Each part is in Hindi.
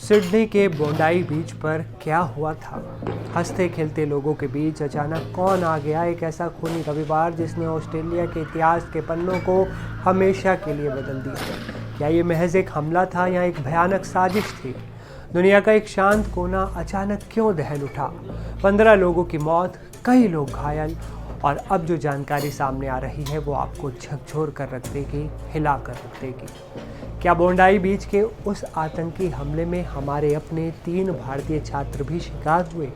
सिडनी के बोंडाई बीच पर क्या हुआ था? हंसते खेलते लोगों के बीच अचानक कौन आ गया? एक ऐसा खूनी रविवार जिसने ऑस्ट्रेलिया के इतिहास के पन्नों को हमेशा के लिए बदल दिया। क्या ये महज एक हमला था या एक भयानक साजिश थी? दुनिया का एक शांत कोना अचानक क्यों दहल उठा? 15 लोगों की मौत, कई लोग घायल, और अब जो जानकारी सामने आ रही है वो आपको झकझोर कर रख देगी, हिला कर रख देगी। क्या बोंडाई बीच के उस आतंकी हमले में हमारे अपने 3 भारतीय छात्र भी शिकार हुए?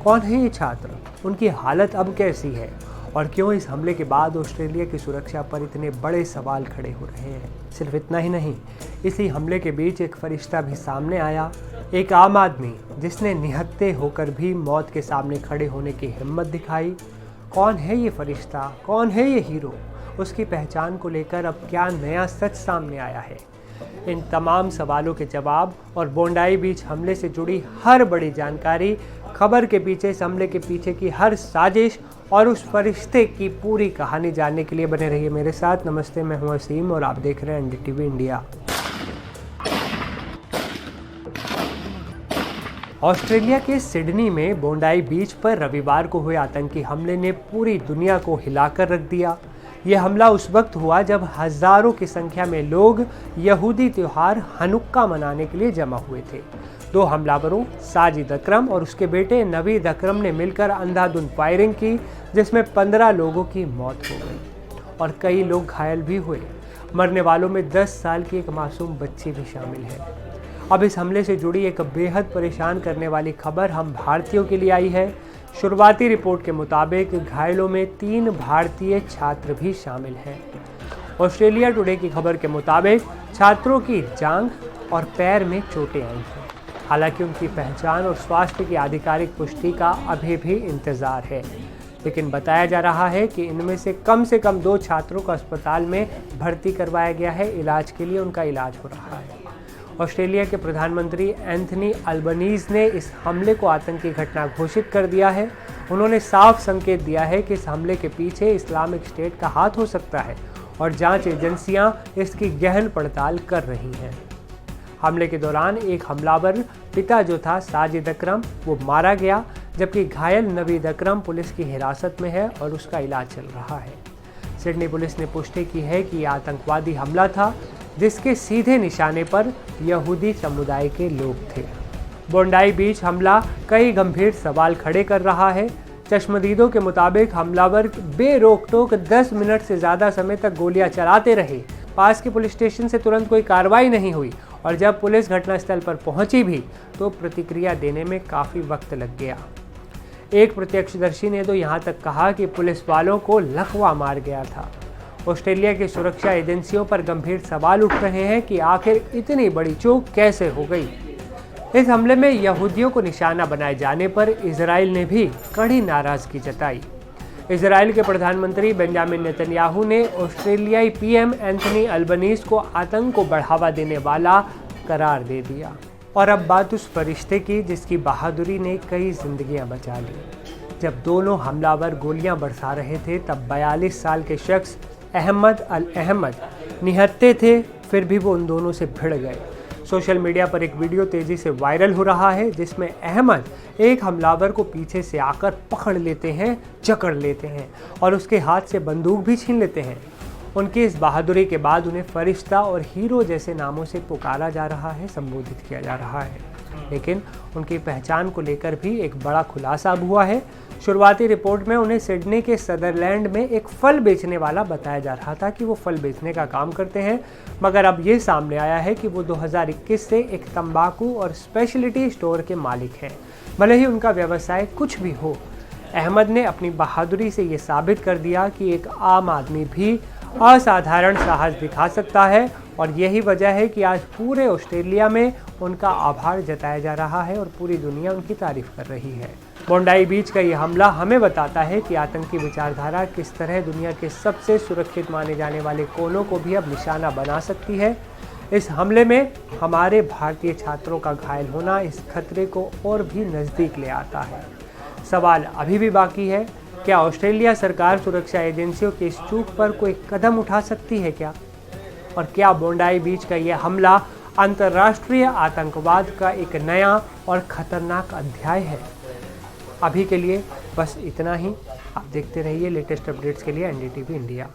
कौन है ये छात्र? उनकी हालत अब कैसी है? और क्यों इस हमले के बाद ऑस्ट्रेलिया की सुरक्षा पर इतने बड़े सवाल खड़े हो रहे हैं? सिर्फ इतना ही नहीं, इसी हमले के बीच एक फरिश्ता भी सामने आया, एक आम आदमी जिसने निहत्थे होकर भी मौत के सामने खड़े होने की हिम्मत दिखाई। कौन है ये फरिश्ता? कौन है ये हीरो? उसकी पहचान को लेकर अब क्या नया सच सामने आया है? इन तमाम सवालों के जवाब और बोंडाई बीच हमले से जुड़ी हर बड़ी जानकारी, खबर के पीछे, इस हमले के पीछे की हर साजिश और उस फरिश्ते की पूरी कहानी जानने के लिए बने रहिए मेरे साथ। नमस्ते, मैं हूं असीम और आप देख रहे हैं एनडीटीवी इंडिया। ऑस्ट्रेलिया के सिडनी में बोंडाई बीच पर रविवार को हुए आतंकी हमले ने पूरी दुनिया को हिलाकर रख दिया। यह हमला उस वक्त हुआ जब हजारों की संख्या में लोग यहूदी त्योहार हनुक्का मनाने के लिए जमा हुए थे। 2 हमलावरों साजिद अकरम और उसके बेटे नवीद अकरम ने मिलकर अंधाधुंध फायरिंग की, जिसमें 15 लोगों की मौत हो गई और कई लोग घायल भी हुए। मरने वालों में 10 साल की एक मासूम बच्ची भी शामिल है। अब इस हमले से जुड़ी एक बेहद परेशान करने वाली खबर हम भारतीयों के लिए आई है। शुरुआती रिपोर्ट के मुताबिक घायलों में 3 भारतीय छात्र भी शामिल हैं। ऑस्ट्रेलिया टुडे की खबर के मुताबिक छात्रों की जांघ और पैर में चोटें आई हैं। हालांकि उनकी पहचान और स्वास्थ्य की आधिकारिक पुष्टि का अभी भी इंतजार है, लेकिन बताया जा रहा है कि इनमें से कम 2 छात्रों को अस्पताल में भर्ती करवाया गया है। इलाज के लिए उनका इलाज हो रहा है। ऑस्ट्रेलिया के प्रधानमंत्री एंथनी अल्बनीज ने इस हमले को आतंकी घटना घोषित कर दिया है। उन्होंने साफ संकेत दिया है कि इस हमले के पीछे इस्लामिक स्टेट का हाथ हो सकता है और जांच एजेंसियां इसकी गहन पड़ताल कर रही हैं। हमले के दौरान एक हमलावर पिता जो था साजिद अकरम, वो मारा गया, जबकि घायल नवीद अकरम पुलिस की हिरासत में है और उसका इलाज चल रहा है। सिडनी पुलिस ने पुष्टि की है कि यह आतंकवादी हमला था जिसके सीधे निशाने पर यहूदी समुदाय के लोग थे। बोंडाई बीच हमला कई गंभीर सवाल खड़े कर रहा है। चश्मदीदों के मुताबिक हमलावर बेरोक-टोक 10 मिनट से ज़्यादा समय तक गोलियां चलाते रहे। पास के पुलिस स्टेशन से तुरंत कोई कार्रवाई नहीं हुई और जब पुलिस घटनास्थल पर पहुंची भी तो प्रतिक्रिया देने में काफ़ी वक्त लग गया। एक प्रत्यक्षदर्शी ने तो यहाँ तक कहा कि पुलिस वालों को लकवा मार गया था। ऑस्ट्रेलिया की सुरक्षा एजेंसियों पर गंभीर सवाल उठ रहे हैं कि आखिर इतनी बड़ी चूक कैसे हो गई। इस हमले में यहूदियों को निशाना बनाए जाने पर इजराइल ने भी कड़ी नाराजगी जताई। इजराइल के प्रधानमंत्री बेंजामिन नेतन्याहू ने ऑस्ट्रेलियाई पीएम एंथनी अल्बनीज को आतंक को बढ़ावा देने वाला करार दे दिया। और अब बात उस फरिश्ते की जिसकी बहादुरी ने कई जिंदगियां बचा ली। जब दोनों हमलावर गोलियां बरसा रहे थे तब 42 साल के शख्स अहमद अल अहमद निहत्थे थे, फिर भी वो उन दोनों से भिड़ गए। सोशल मीडिया पर एक वीडियो तेजी से वायरल हो रहा है जिसमें अहमद एक हमलावर को पीछे से आकर पकड़ लेते हैं, जकड़ लेते हैं और उसके हाथ से बंदूक भी छीन लेते हैं। उनकी इस बहादुरी के बाद उन्हें फरिश्ता और हीरो जैसे नामों से पुकारा जा रहा है, संबोधित किया जा रहा है। लेकिन उनकी पहचान को लेकर भी एक बड़ा खुलासा अब हुआ है। शुरुआती रिपोर्ट में उन्हें सिडनी के सदरलैंड में एक फल बेचने वाला बताया जा रहा था कि वो फल बेचने का काम करते हैं, मगर अब ये सामने आया है कि वो 2021 से एक तंबाकू और स्पेशलिटी स्टोर के मालिक हैं। भले ही उनका व्यवसाय कुछ भी हो, अहमद ने अपनी बहादुरी से ये साबित कर दिया कि एक आम आदमी भी असाधारण साहस दिखा सकता है और यही वजह है कि आज पूरे ऑस्ट्रेलिया में उनका आभार जताया जा रहा है और पूरी दुनिया उनकी तारीफ कर रही है। बोंडाई बीच का यह हमला हमें बताता है कि आतंकी विचारधारा किस तरह दुनिया के सबसे सुरक्षित माने जाने वाले कोनों को भी अब निशाना बना सकती है। इस हमले में हमारे भारतीय छात्रों का घायल होना इस खतरे को और भी नज़दीक ले आता है। सवाल अभी भी बाकी है, क्या ऑस्ट्रेलिया सरकार सुरक्षा एजेंसियों की इस चूक पर कोई कदम उठा सकती है क्या? और क्या बोंडाई बीच का यह हमला अंतर्राष्ट्रीय आतंकवाद का एक नया और खतरनाक अध्याय है। अभी के लिए बस इतना ही। आप देखते रहिए लेटेस्ट अपडेट्स के लिए एनडीटीवी इंडिया।